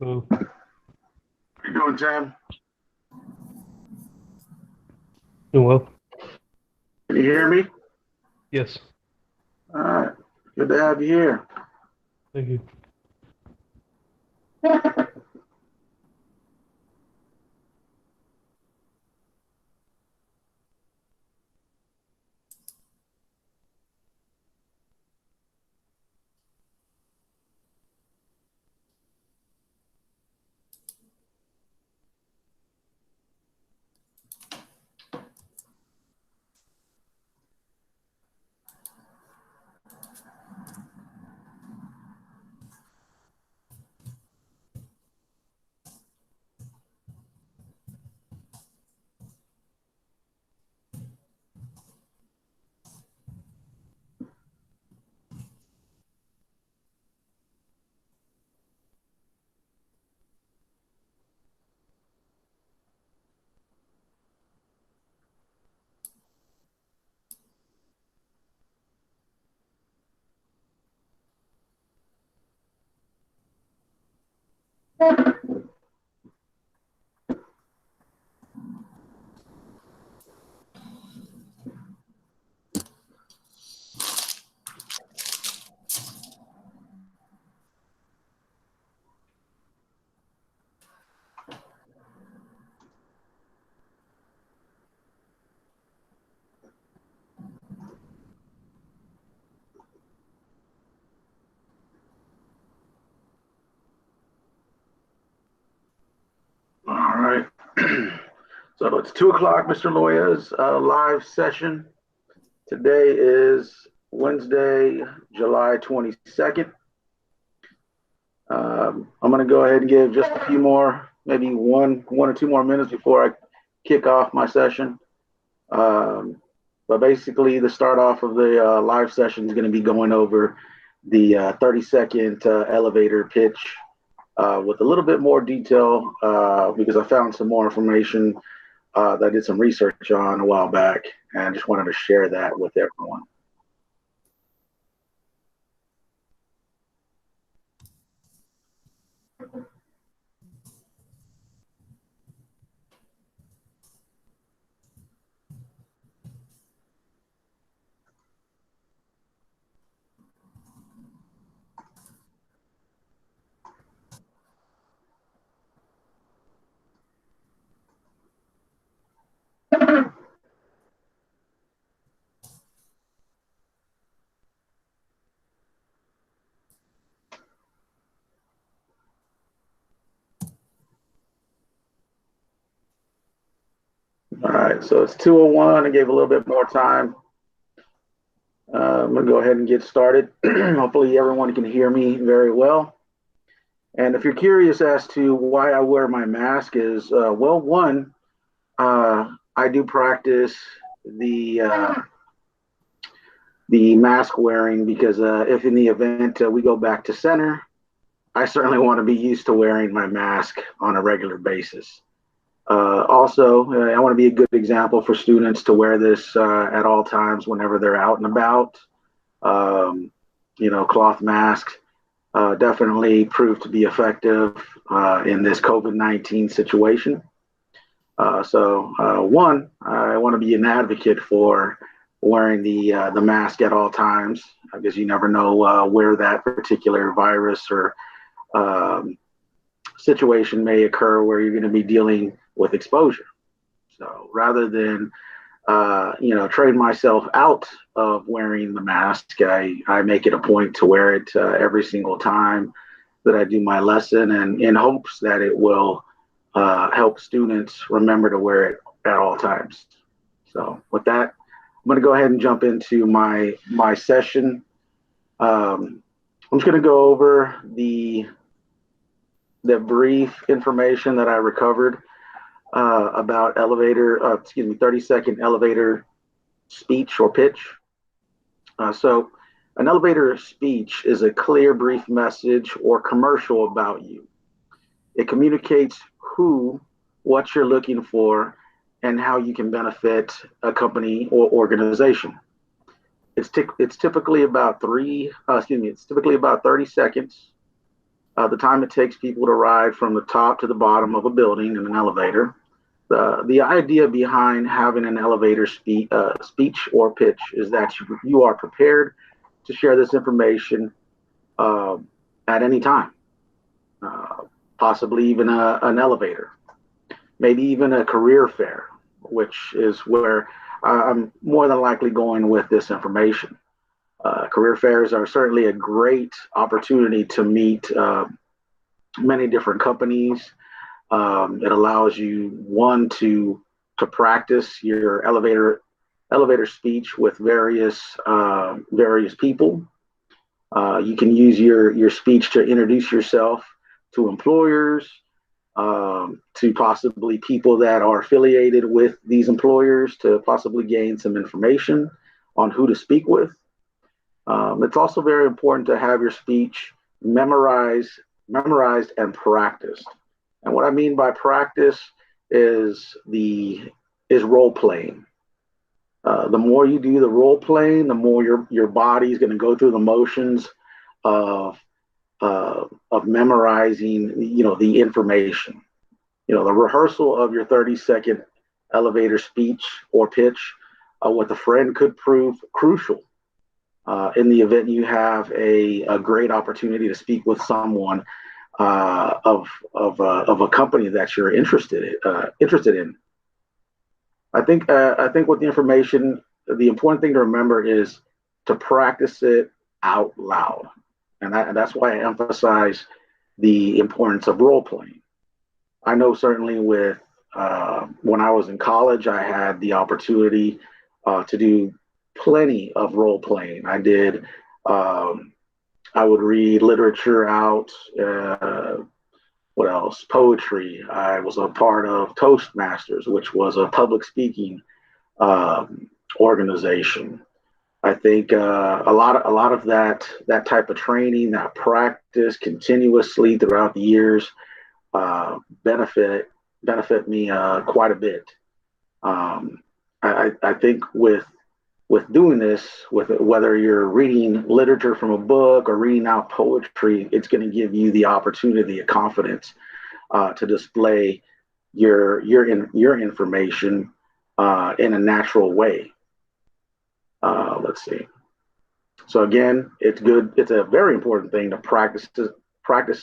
Oh, How you doing, Tim? doing well. Can you hear me? Yes, All right. Good to have you here. thank you. All right. So it's 2 o'clock, Mr. Loya's live session. Today is Wednesday, July 22nd. I'm going to go ahead and give just a few more, maybe one or two more minutes before I kick off my session. But basically, the start off of the live session is going to be going over the 30-second elevator pitch with a little bit more detail because I found some more information that I did some research on a while back, and I just wanted to share that with everyone. All right, so it's 2:01. I gave a little bit more time. I'm going to go ahead and get started. Hopefully, everyone can hear me very well. And if you're curious as to why I wear my mask, is well, one, I do practice the mask wearing because if in the event we go back to center, I certainly want to be used to wearing my mask on a regular basis. Also, I want to be a good example for students to wear this at all times whenever they're out and about. Um, cloth masks definitely proved to be effective in this COVID-19 situation. One, I want to be an advocate for wearing the mask at all times because you never know where that particular virus or um, situation may occur where you're going to be dealing with exposure. So rather than trade myself out of wearing the mask, I make it a point to wear it every single time that I do my lesson, and in hopes that it will help students remember to wear it at all times. So with that, I'm going to go ahead and jump into my session. I'm just going to go over the brief information that I recovered about 30-second elevator speech or pitch. So an elevator speech is a clear, brief message or commercial about you. It communicates who, what you're looking for, and how you can benefit a company or organization. It's typically about 30 seconds. The time it takes people to ride from the top to the bottom of a building in an elevator. The idea behind having an elevator speech or pitch is that you are prepared to share this information at any time, possibly even an elevator, maybe even a career fair, which is where I'm more than likely going with this information. Career fairs are certainly a great opportunity to meet many different companies. It allows you, one, to practice your elevator speech with various people. You can use your speech to introduce yourself to employers, to possibly people that are affiliated with these employers, to possibly gain some information on who to speak with. It's also very important to have your speech memorized and practiced. And what I mean by practice is role playing. The more you do the role playing, the more your body is going to go through the motions of memorizing, the information. The rehearsal of your 30-second elevator speech or pitch with a friend could prove crucial in the event you have a great opportunity to speak with someone of a company that you're interested in. I think with the information, the important thing to remember is to practice it out loud, and that's why I emphasize the importance of role playing. I know certainly with when I was in college, I had the opportunity to do plenty of role playing. I did. I would read literature out. What else? Poetry. I was a part of Toastmasters, which was a public speaking organization. I think a lot of that type of training, that practice continuously throughout the years, benefit me quite a bit. I think with with doing this, with whether you're reading literature from a book or reading out poetry, it's going to give you the opportunity and confidence to display your information in a natural way. Let's see. So again, it's good. It's a very important thing to practice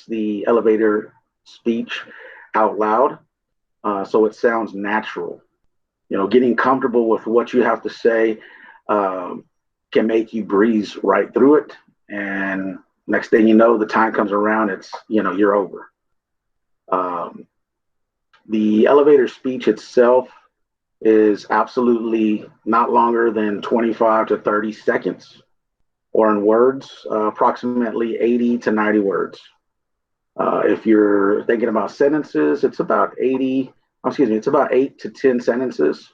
the elevator speech out loud, so it sounds natural. Getting comfortable with what you have to say can make you breeze right through it, and next thing you know, the time comes around, it's you're over. Um, the elevator speech itself is absolutely not longer than 25 to 30 seconds, or in words, approximately 80 to 90 words. If you're thinking about sentences, it's about 8 to 10 sentences.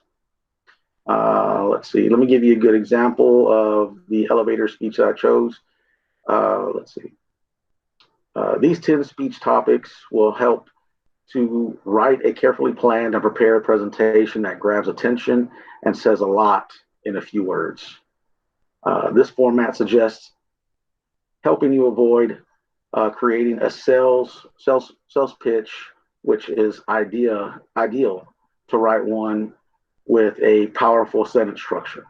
Let's see, let me give you a good example of the elevator speech that I chose. Let's see. These 10 speech topics will help to write a carefully planned and prepared presentation that grabs attention and says a lot in a few words. This format suggests helping you avoid creating a sales pitch, which is ideal to write one with a powerful sentence structure.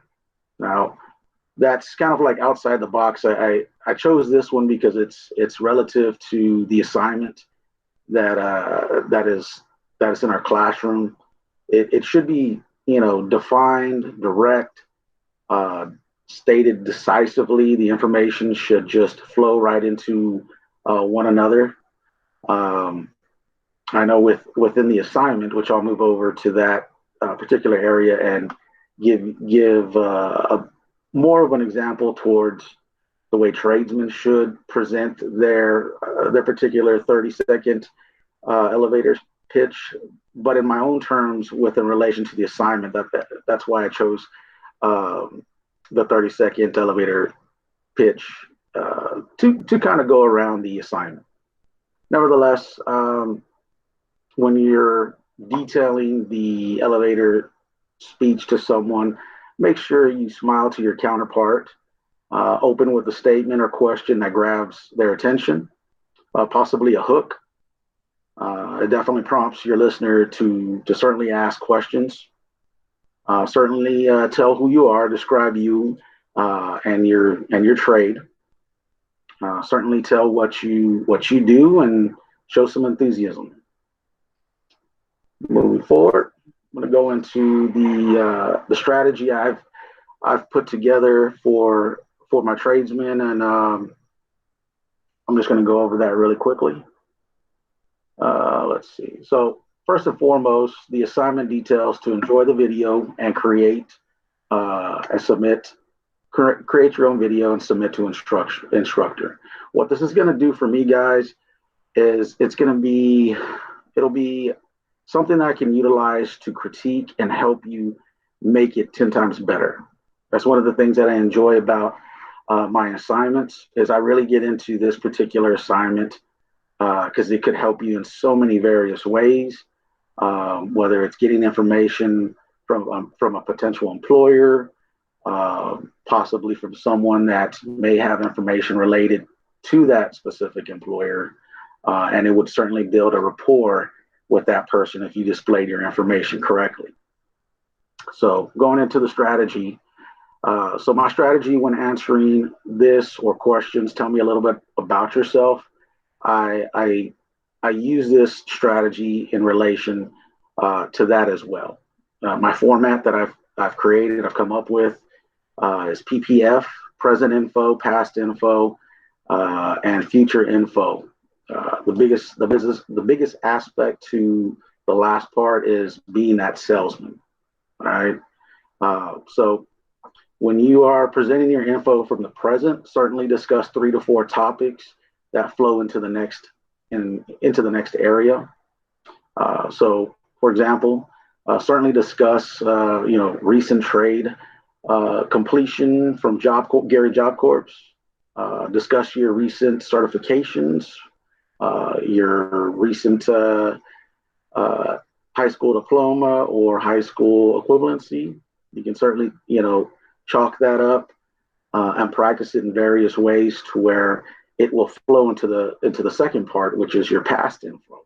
Now, that's kind of like outside the box. I chose this one because it's relative to the assignment that is in our classroom. It should be defined, direct, stated decisively. The information should just flow right into one another. I know within the assignment, which I'll move over to that particular area and give a more of an example towards the way tradesmen should present their particular 30-second elevator pitch, but in my own terms, within relation to the assignment, that's why I chose the 30-second elevator pitch to kind of go around the assignment. Nevertheless, when you're detailing the elevator speech to someone, make sure you smile to your counterpart, open with a statement or question that grabs their attention, possibly a hook. It definitely prompts your listener to certainly ask questions. Certainly tell who you are, describe you and your trade. Certainly tell what you do and show some enthusiasm. Moving forward, I'm going to go into the strategy I've put together for my tradesmen, and I'm just going to go over that really quickly. Let's see. So first and foremost, the assignment details to enjoy the video and create and submit. Create your own video and submit to instructor. What this is going to do for me, guys, is it'll be something I can utilize to critique and help you make it 10 times better. That's one of the things that I enjoy about my assignments, is I really get into this particular assignment because it could help you in so many various ways, whether it's getting information from a potential employer, possibly from someone that may have information related to that specific employer, and it would certainly build a rapport with that person if you displayed your information correctly. So going into the strategy, so my strategy when answering this or questions, tell me a little bit about yourself. I use this strategy in relation to that as well. My format that I've created, I've come up with is PPF, present info, past info, and future info. The biggest aspect to the last part is being that salesman. All right. So when you are presenting your info from the present, certainly discuss 3 to 4 topics that flow into the next area. So, for example, certainly discuss recent trade completion from Gary Job Corps. Discuss your recent certifications, your recent high school diploma or high school equivalency. You can certainly chalk that up and practice it in various ways to where it will flow into the second part, which is your past info.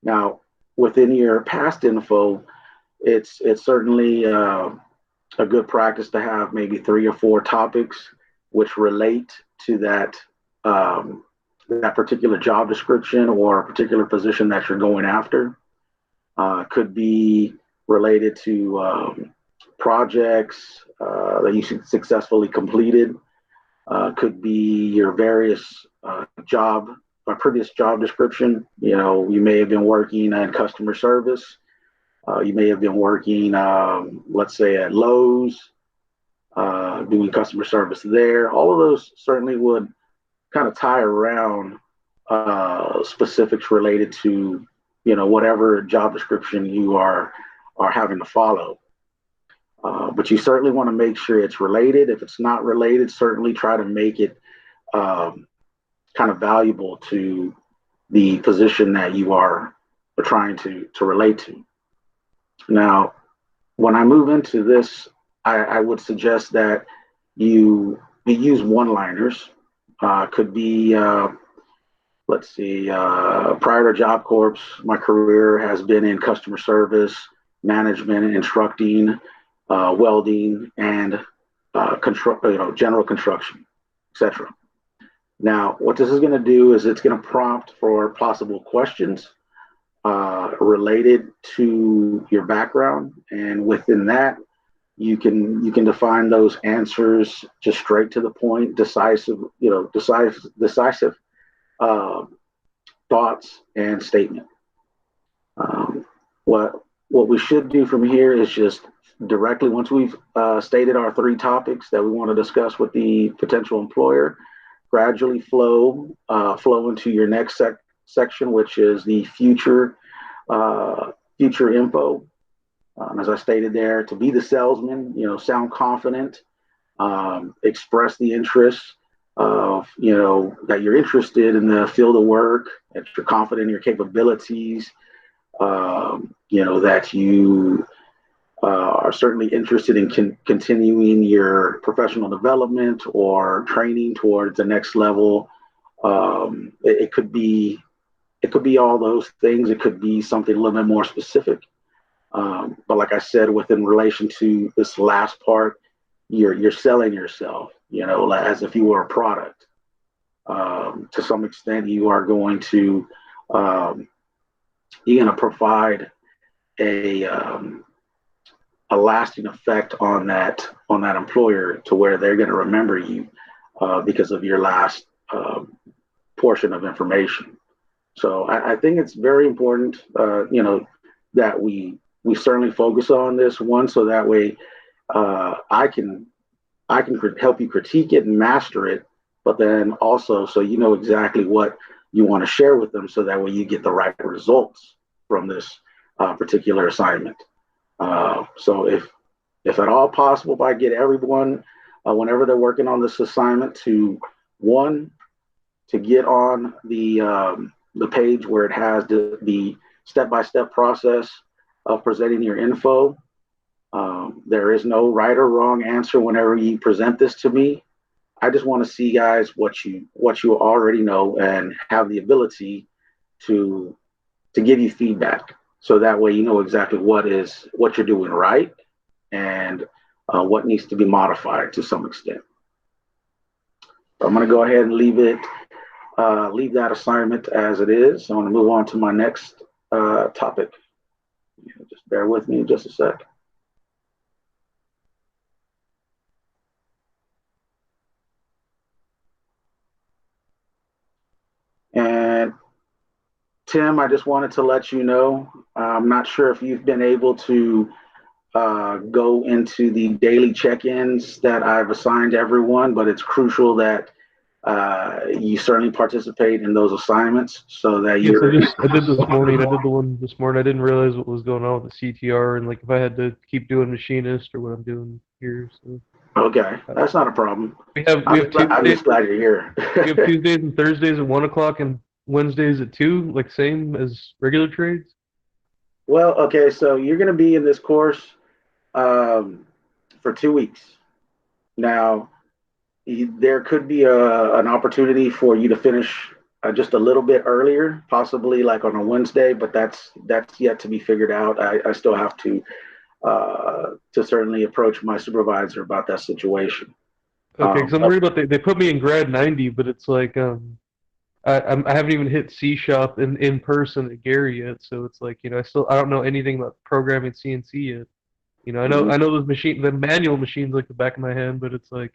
Now, within your past info, it's certainly a good practice to have maybe 3 or 4 topics which relate to that particular job description or a particular position that you're going after. Could be related to projects that you successfully completed. Could be your various job or previous job description. You know, you may have been working in customer service. You may have been working, let's say, at Lowe's, doing customer service there. All of those certainly would kind of tie around specifics related to, you know, whatever job description you are having to follow. But you certainly want to make sure it's related. If it's not related, certainly try to make it um, kind of valuable to the position that you are trying to relate to. Now, when I move into this, I would suggest that you use one-liners. Could be, let's see, prior to Job Corps, my career has been in customer service, management, instructing, welding, and general construction, etc. Now, what this is going to do is it's going to prompt for possible questions related to your background, and within that, you can define those answers just straight to the point, decisive, decisive uh, thoughts and statement. Um, what we should do from here is just directly once we've stated our 3 topics that we want to discuss with the potential employer, gradually flow into your next section, which is the future info. As I stated there, to be the salesman, you know, sound confident, express the interest of, you know, that you're interested in the field of work, that you're confident in your capabilities, you know, that you are certainly interested in continuing your professional development or training towards the next level. It could be all those things. It could be something a little bit more specific. But like I said, within relation to this last part, you're selling yourself, you know, as if you were a product. To some extent, um, you're going to provide a a lasting effect on that employer to where they're going to remember you because of your last portion of information. So I think it's very important, you know, that we certainly focus on this one, so that way I can help you critique it and master it, but then also so you know exactly what you want to share with them, so that way you get the right results from this particular assignment. So if at all possible, if I get everyone whenever they're working on this assignment to one to get on the page where it has the step-by-step process of presenting your info. There is no right or wrong answer whenever you present this to me. I just want to see, guys, what you already know and have the ability to give you feedback, so that way you know exactly what you're doing right and what needs to be modified to some extent. So I'm going to go ahead and leave that assignment as it is. I want to move on to my next topic. Just bear with me just a sec. And Tim, I just wanted to let you know, I'm not sure if you've been able to go into the daily check-ins that I've assigned everyone, but it's crucial that you certainly participate in those assignments so that Yes, you're. I did this morning. I did the one this morning. I didn't realize what was going on with the CTR and like if I had to keep doing machinist or what I'm doing here. So Okay, uh, that's not a problem. we have I'm Tuesdays just glad you're here. we have Tuesdays and Thursdays at 1 o'clock and Wednesdays at 2, like same as regular trades. Well, okay, so you're going to be in this course um, for 2 weeks. Now, there could be an opportunity for you to finish just a little bit earlier, possibly like on a Wednesday, but that's yet to be figured out. I still have to certainly approach my supervisor about that situation. Okay, because I'm But worried about they put me in grad 90, but it's like I haven't even hit C shop in person at Gary yet, so it's like I don't know anything about programming CNC yet. I mhm. know the manual machines like the back of my hand, but it's like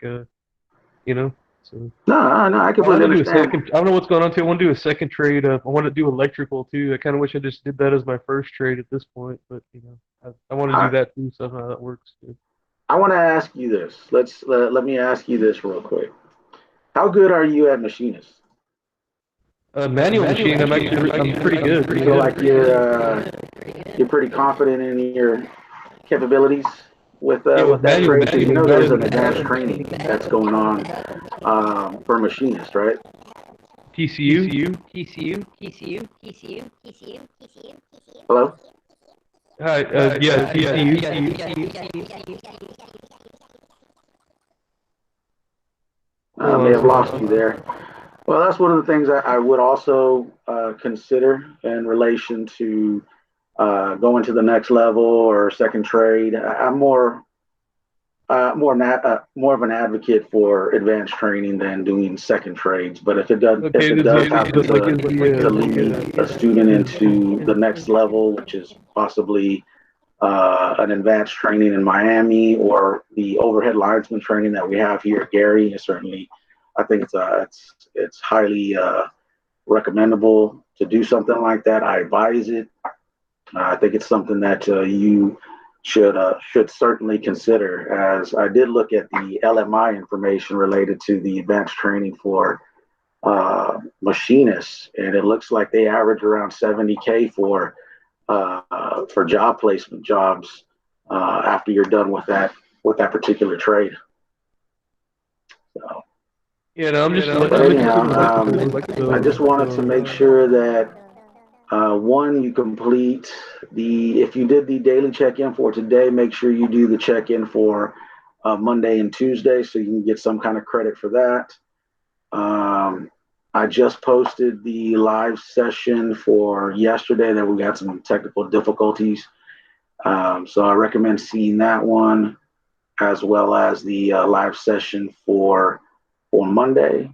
so. No, I I want completely to do a understand. second. I don't know what's going on too. I want to do a second trade. I want to do electrical too. I kind of wish I just did that as my first trade at this point, but I want to do I, that too. So how that works too. I want to ask you this. Let me ask you this real quick. How good are you at machinist? Manual machine. I'm pretty good. You feel Yeah. like you're pretty confident in your capabilities Yeah, with with that manual trade, because you machine, know I'm there's good. an advanced training that's going on for machinists, right? TCU. Hello. Hi. Yeah, TCU. I Hold may on a have lost second. you there. Well, that's one of the things I would also consider in relation to going to the next level or second trade. I'm more of an advocate for advanced training than doing second trades. But if Okay, it does does it, happen but like is to the lead a student into the next level, which is possibly an advanced training in Miami or the overhead linesman training that we have here at Gary, is certainly, I think it's highly recommendable to do something like that. I advise it. I think it's something that you should certainly consider. As I did look at the LMI information related to the advanced training for machinists, and it looks like they average around 70K for job placement jobs after you're done with that particular trade. So, yeah? No, but I'm interested in anyhow, electrical. I So just wanted to make sure that one, you complete if you did the daily check-in for today, make sure you do the check-in for Monday and Tuesday so you can get some kind of credit for that. I just posted the live session for yesterday that we had some technical difficulties. So I recommend seeing that one as well as the live session for Monday.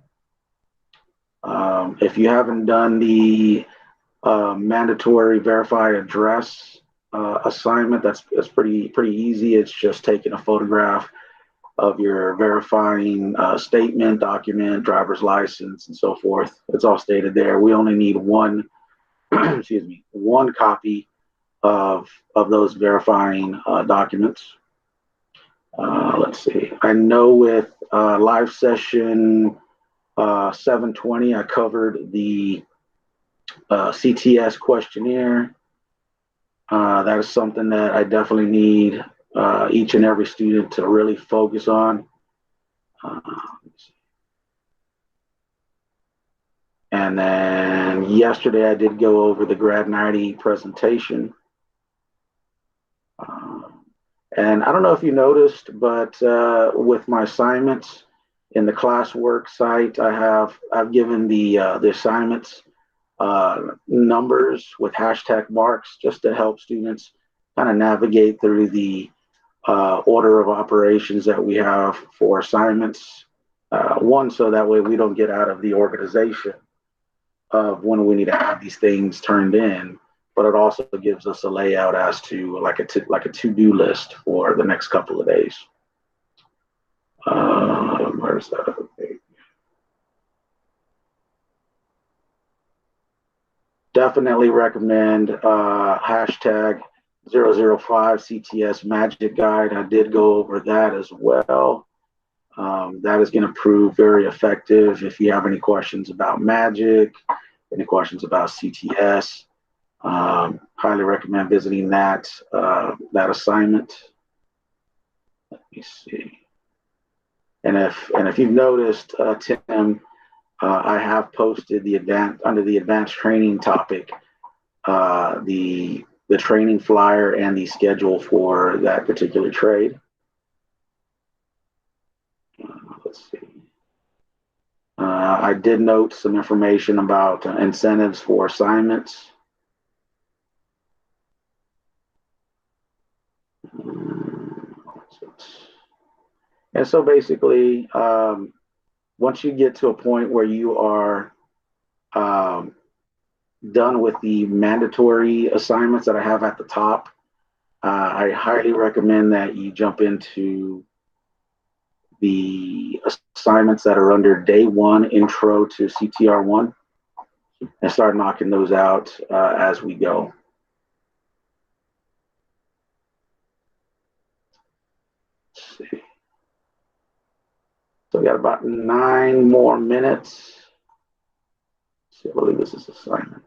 If you haven't done the mandatory verify address assignment, that's pretty easy. It's just taking a photograph of your verifying statement, document, driver's license, and so forth. It's all stated there. We only need one, excuse me, one copy of those verifying documents. Let's see. I know with live session 720, I covered the CTS questionnaire. That is something that I definitely need each and every student to really focus on. Uh, and then yesterday I did go over the Grad 90 presentation. And I don't know if you noticed, but with my assignments in the classwork site, I've given the assignments numbers with hashtag marks just to help students kind of navigate through the order of operations that we have for assignments. One, so that way we don't get out of the organization of when we need to have these things turned in, but it also gives us a layout as to like a to-do list for the next couple of days. Where's that? Okay. Definitely recommend hashtag 005 CTS Magic Guide. I did go over that as well. That is going to prove very effective if you have any questions about Magic, any questions about CTS. Highly recommend visiting that assignment. Let me see. And if you've noticed, Tim, I have posted under the advanced training topic, the training flyer and the schedule for that particular trade. I did note some information about incentives for assignments. And so basically, once you get to a point where you are um, done with the mandatory assignments that I have at the top, I highly recommend that you jump into the assignments that are under day one, intro to CTR1, and start knocking those out as we go. Let's see. So we got about 9 more minutes. Let's see, I believe this is assignment.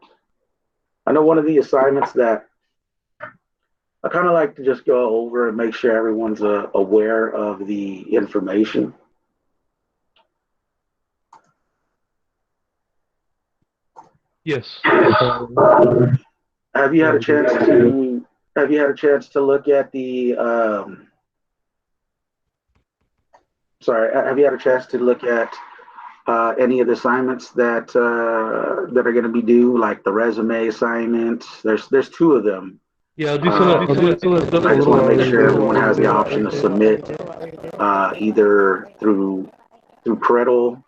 I know one of the assignments that I kind of like to just go over and make sure everyone's aware of the information. Yes. Have you had a chance to look at the have you had a chance to look at any of the assignments that that are going to be due, like the resume assignments? There's 2 of them. Yeah, I'll do some of that stuff a I just little want to while make sure later. everyone has the option to submit either through Credle,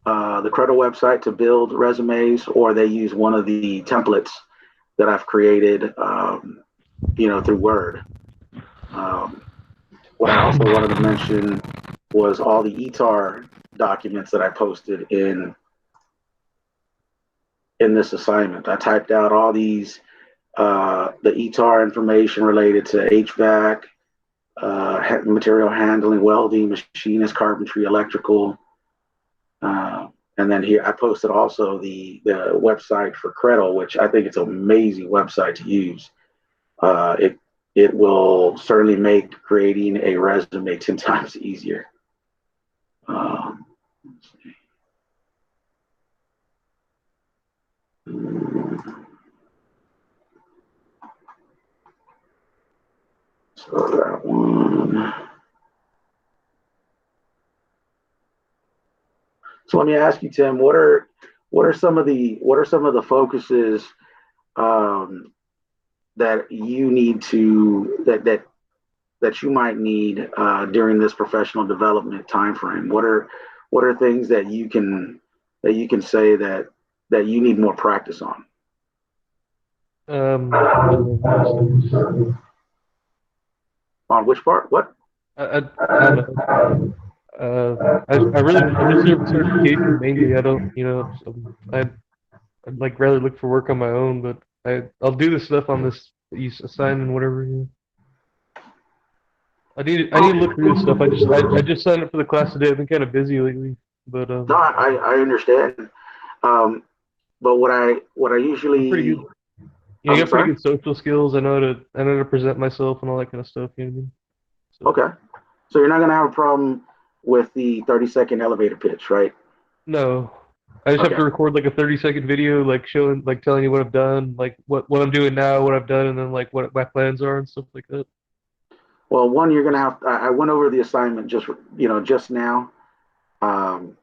the Credle website to build resumes, or they use one of the templates that I've created, through Word. Um, what I also wanted to mention was all the ETAR documents that I posted in this assignment. I typed out all these the ETAR information related to HVAC, material handling, welding, machinist, carpentry, electrical. And then here I posted also the website for Credle, which I think it's an amazing website to use. It will certainly make creating a resume 10 times easier. Let's see. So that one. So let me ask you, Tim, what are some of the focuses um, that you need to that you might need during this professional development timeframe? What are things that you can say that you need more practice on? On which part? What? I don't know. I really I'm just there for certification mainly. I don't, I'd like rather look for work on my own, but I'll do the stuff on this you assign and whatever. I need to look through this stuff. I just signed up for the class today. I've been kind of busy lately, but No, I understand. Um, but what I I'm pretty usually good. I I'm got pretty sorry. good social skills. I know to present myself and all that kind of stuff. You know what I mean? So Okay, so you're not gonna have a problem with the 30-second elevator pitch, right? no, I just have Okay. to record like a 30-second video, like showing, like telling you what I've done, like what I'm doing now, what I've done, and then like what my plans are and stuff like that. Well, one, you're gonna have. I went over the assignment just now. Um,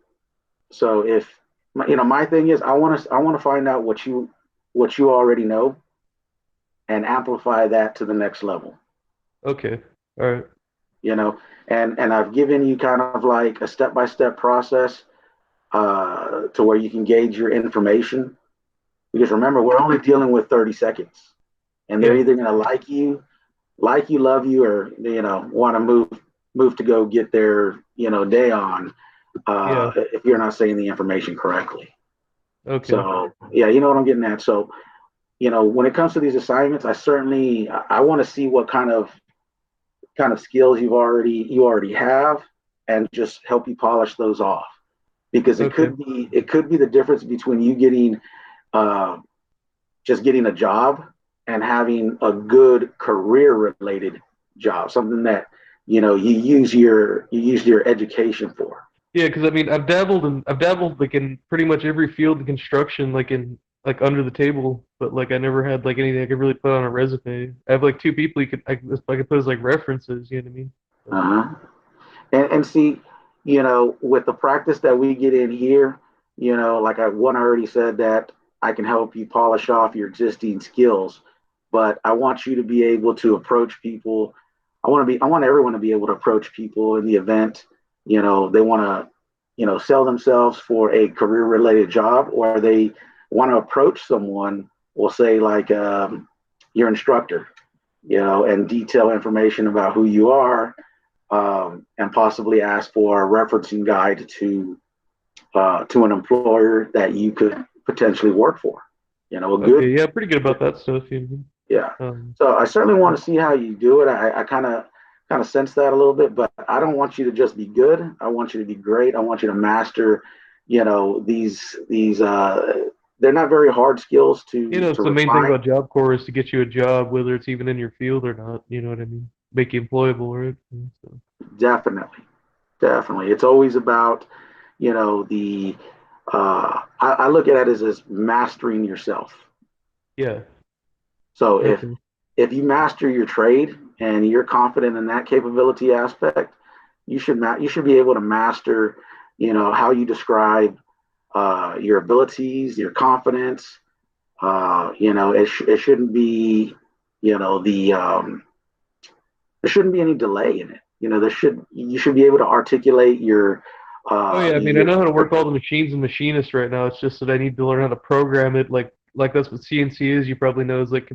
so if my thing is, I want to find out what you already know and amplify that to the next level. Okay, all right. You know, and I've given you kind of like a step by step process to where you can gauge your information. Because remember, we're only dealing with 30 seconds, and they're Yeah, either gonna like you, love you, or want to move to go get their day on yeah. if you're not saying the information correctly. Okay, So yeah, you know what I'm getting at. So when it comes to these assignments, I want to see what kind of skills you already have, and just help you polish those off, because okay, it could be the difference between you getting uh, just getting a job and having a good career related job, something that you use your education for. yeah. Because I mean, I've dabbled like in pretty much every field in construction, like in like under the table, but like I never had like anything I could really put on a resume. I have like two people I could put as like references. You know what I mean? So, Uh-huh. And see, with the practice that we get in here, Like I already said that I can help you polish off your existing skills, but I want you to be able to approach people. I want everyone to be able to approach people in the event, they want to, sell themselves for a career related job, or they want to approach someone, we'll say like your instructor, and detail information about who you are, and possibly ask for a referencing guide to an employer that you could potentially work for. A Okay, good, yeah, pretty good about that stuff. yeah. Um, So I certainly want to see how you do it. I kind of sense that a little bit, but I don't want you to just be good. I want you to be great. I want you to master, these. They're not very hard skills to it's the main thing refine. about Job Corps is to get you a job, whether it's even in your field or not. You know what I mean? Make you employable, right? So, Definitely, definitely. It's always about, the. I look at it as mastering yourself. yeah. So Okay. if you master your trade and you're confident in that capability aspect, you should be able to master, how you describe your abilities, your confidence. It shouldn't be, the there shouldn't be any delay in it. You should be able to articulate Oh yeah, I mean, I your know how to work all the machines and machinists right now. It's just that I need to learn how to program it. Like that's what CNC is. You probably know is like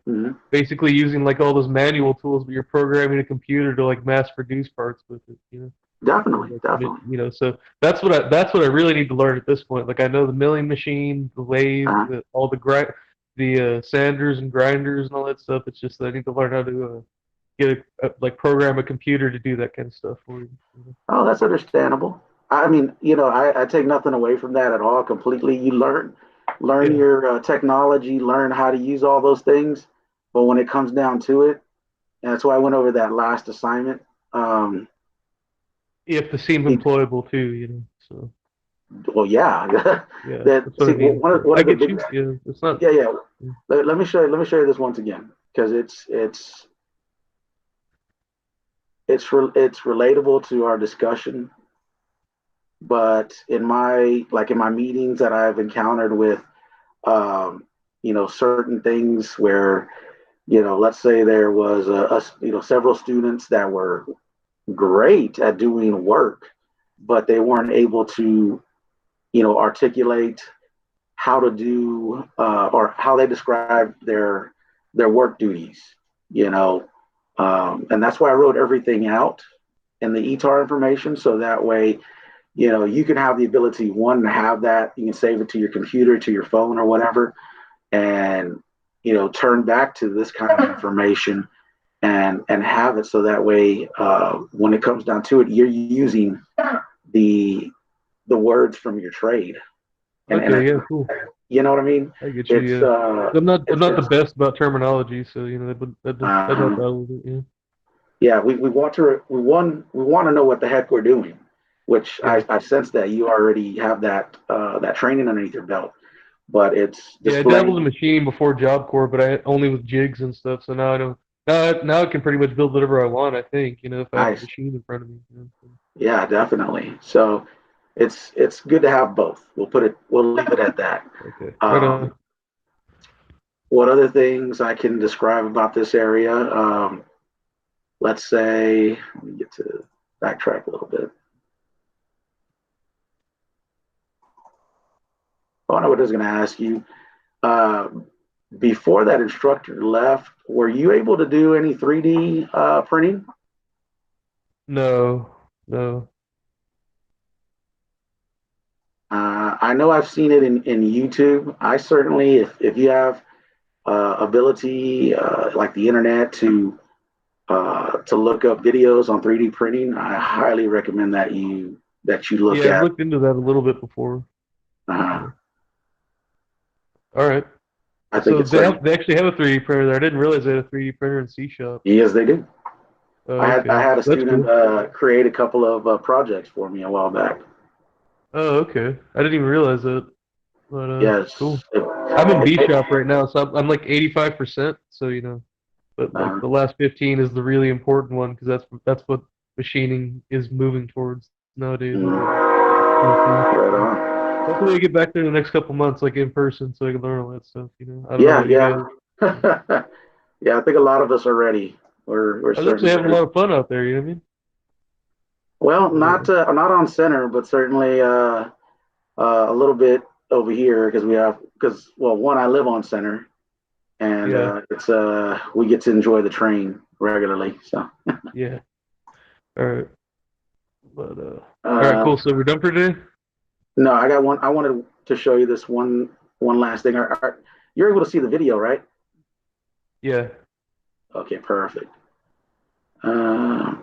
Mhm. basically using like all those manual tools, but you're programming a computer to like mass produce parts with it. Or Definitely, like definitely. so that's what I really need to learn at this point. Like I know the milling machine, the lathe, Uh, all the sanders and grinders and all that stuff. It's just that I need to learn how to get like program a computer to do that kind of stuff for you. oh, that's understandable. I mean, I take nothing away from that at all. Completely, you learn Yeah, your technology, learn how to use all those things. But when it comes down to it, and that's why I went over that last assignment. Um, you have to seem it, employable too. So well, yeah, yeah, that that's what I see mean. So, one I of the get biggest. you. Yeah, it's not. Yeah, yeah. Let me show you this once again because it's relatable to our discussion. But in my meetings that I've encountered with um, certain things where, let's say there was several students that were great at doing work, but they weren't able to, articulate how to do or how they describe their work duties, you know, and that's why I wrote everything out in the ETAR information, so that way, you can have the ability, one, to have that, you can save it to your computer, to your phone, or whatever, and turn back to this kind of information and have it so that way, when it comes down to it, you're using the the words from your trade, and Okay, yeah, cool. you know what I mean. I get you. It's Yeah, I'm not the it's best about terminology, so that'd help out um, a little bit. Yeah, yeah, we want to know what the heck we're doing, which yeah. I sense that you already have that training underneath your belt, but it's Yeah, I dabbled in displaying. machining before Job Corps, but I only with jigs and stuff. So now I don't. Now I can pretty much build whatever I want. I think if I have a Nice. machine in front of me. So. Yeah, definitely. So it's good to have both. We'll leave it at that. Okay, right Um, on. what other things I can describe about this area? Let's say, let me get to backtrack a little bit. Oh, I know what I was going to ask you. Uh, Before that instructor left, were you able to do any 3D printing? No, no. I know I've seen it in YouTube. I certainly, if you have ability, like the internet, to look up videos on 3D printing, I highly recommend that you look Yeah, I've at. looked into that a little bit before. Uh, Yeah. All right. I think So it's certainly, they actually have a 3D printer there. I didn't realize they had a 3D printer in C shop. yes, they do. Oh, I okay. had a That's student cool. create a couple of projects for me a while back. Oh, okay. I didn't even realize that. But Yes, cool. I'm in B shop right now, so I'm like 85%. So but like uh, the last 15 is the really important one because that's what machining is moving towards nowadays. mm, CNC. right on. Hopefully I get back there in the next couple months, like in person, so I can learn all that stuff. I don't know Yeah, about you yeah. guys. Yeah, I think a lot of us are ready. We're I was certainly actually having a ready. lot of fun out there. You know what I mean? Well, But, not on center, but certainly a little bit over here because well, one, I live on center, and yeah, it's we get to enjoy the train regularly. So yeah. All right, but all right, uh, cool. So we're done for today. no, I got one. I wanted to show you this one last thing. You're able to see the video, right? Yeah. Okay, perfect. Uh,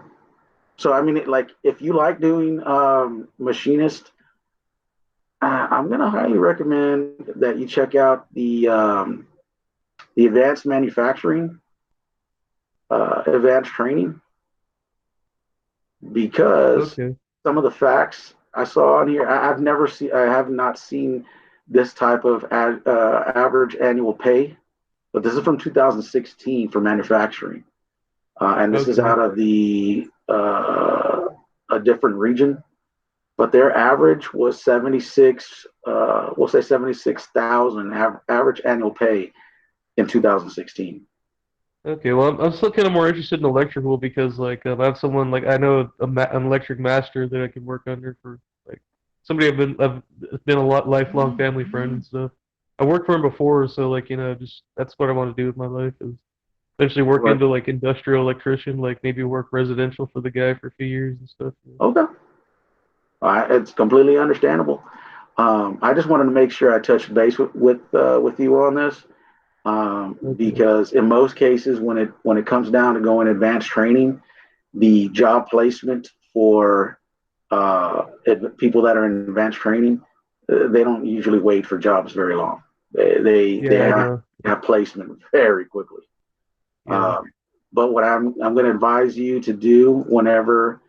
so I mean, like if you like doing machinist, I'm gonna highly recommend that you check out the advanced manufacturing advanced training because Okay. some of the facts I saw on here, I have not seen this type of average annual pay, but this is from 2016 for manufacturing, and this is Okay. out of a different region. But their average was 76. We'll say 76,000 average annual pay in 2016. Okay. Well, I'm still kind of more interested in electrical because like I have someone like I know an electric master that I can work under for like somebody I've been a lot lifelong family friend and stuff. I worked for him before, so like just that's what I want to do with my life is eventually work Right. into like industrial electrician, like maybe work residential for the guy for a few years and stuff. Okay. It's completely understandable. I just wanted to make sure I touched base with you on this Okay. because in most cases, when it comes down to going advanced training, the job placement for people that are in advanced training, they don't usually wait for jobs very long. They Yeah, I know. have placement very quickly. Yeah. Um, but what I'm going to advise you to do whenever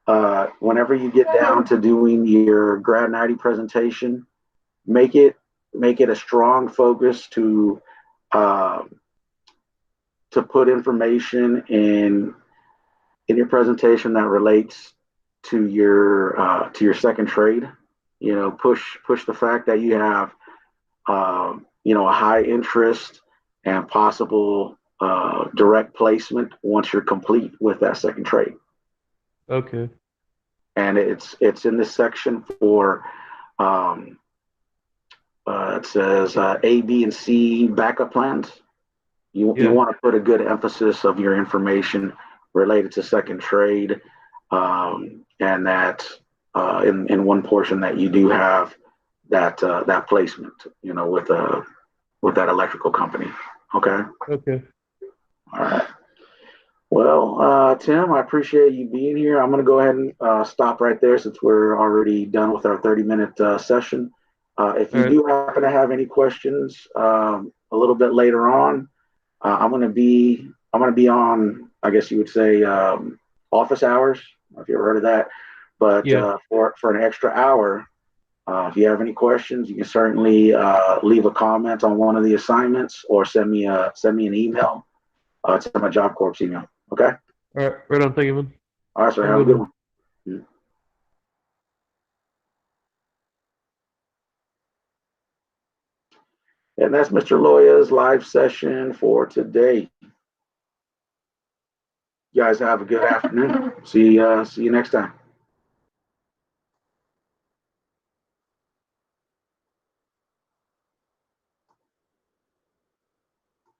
you get down to doing your grad 90 presentation, make it make it a strong focus uh, to put information in your presentation that relates to your second trade. Push the fact that you have a high interest and possible direct placement once you're complete with that second trade. Okay. And it's in this section for um, it says A, B, and C backup plans. You Yeah. want to put a good emphasis of your information related to second trade, and that in one portion that you do have that placement, with that electrical company. Okay. Okay. All right. Well, Tim, I appreciate you being here. I'm going to go ahead and stop right there since we're already done with our 30-minute session. If All you right. do happen to have any questions a little bit later on, I'm going to be on, I guess you would say, office hours. If you ever heard of that, but Yeah. for an extra hour, if you have any questions, you can certainly leave a comment on one of the assignments or send me an email to my Job Corps email. Okay. All right. Right on. Thank you, man. All right, sir. Have a Have a good good one. one. Mhm. And that's Mr. Loya's live session for today. You guys have a good afternoon. See you next time.